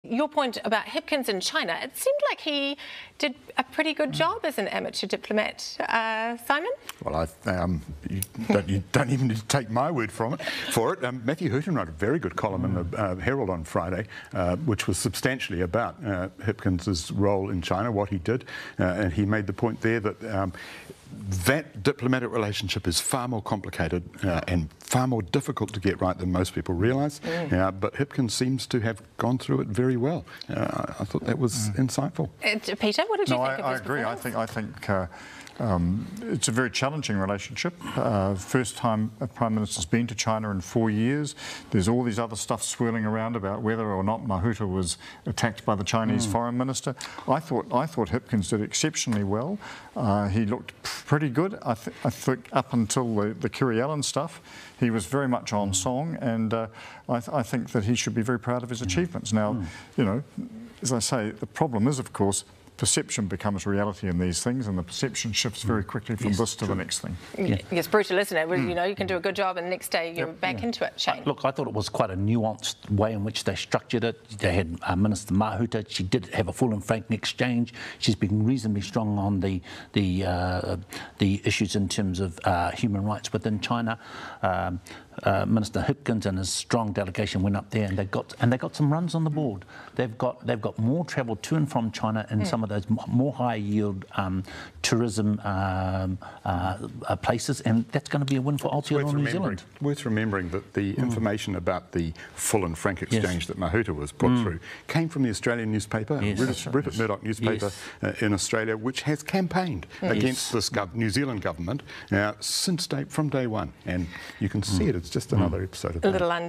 your point about Hipkins in China, it seemed like he did a pretty good job as an amateur diplomat. Simon? Well, you don't even need to take my word for it. Matthew Hooton wrote a very good column in the Herald on Friday, which was substantially about Hipkins's role in China, what he did, and he made the point there that that diplomatic relationship is far more complicated and far more difficult to get right than most people realise. But Hipkins seems to have gone through it very well. I thought that was insightful. Peter, what did you think of I his agree. performance? I think it's a very challenging relationship. First time a Prime Minister's been to China in 4 years. There's all these other stuff swirling around about whether or not Mahuta was attacked by the Chinese Foreign Minister. I thought Hipkins did exceptionally well. He looked pretty good. I think up until the Kiri Allen stuff, he was very much on song, and I think that he should be very proud of his achievements. Now, you know, as I say, the problem is, of course, perception becomes reality in these things, and the perception shifts very quickly from this to the next thing. It's brutal, isn't it? You know, you can do a good job and the next day you're back into it. Shane? Look, I thought it was quite a nuanced way in which they structured it. They had Minister Mahuta. She did have a full and frank exchange. She's been reasonably strong on the issues in terms of human rights within China. Minister Hipkins and his strong delegation went up there, and they got some runs on the board. They've got more travel to and from China in some of those more high yield tourism places, and that's going to be a win for Aotearoa New Zealand. Worth remembering that the information about the full and frank exchange that Mahuta was put through came from the Australian newspaper, Rupert Murdoch newspaper in Australia, which has campaigned against this New Zealand government from day one, and you can see it. It's just another episode of that. A little under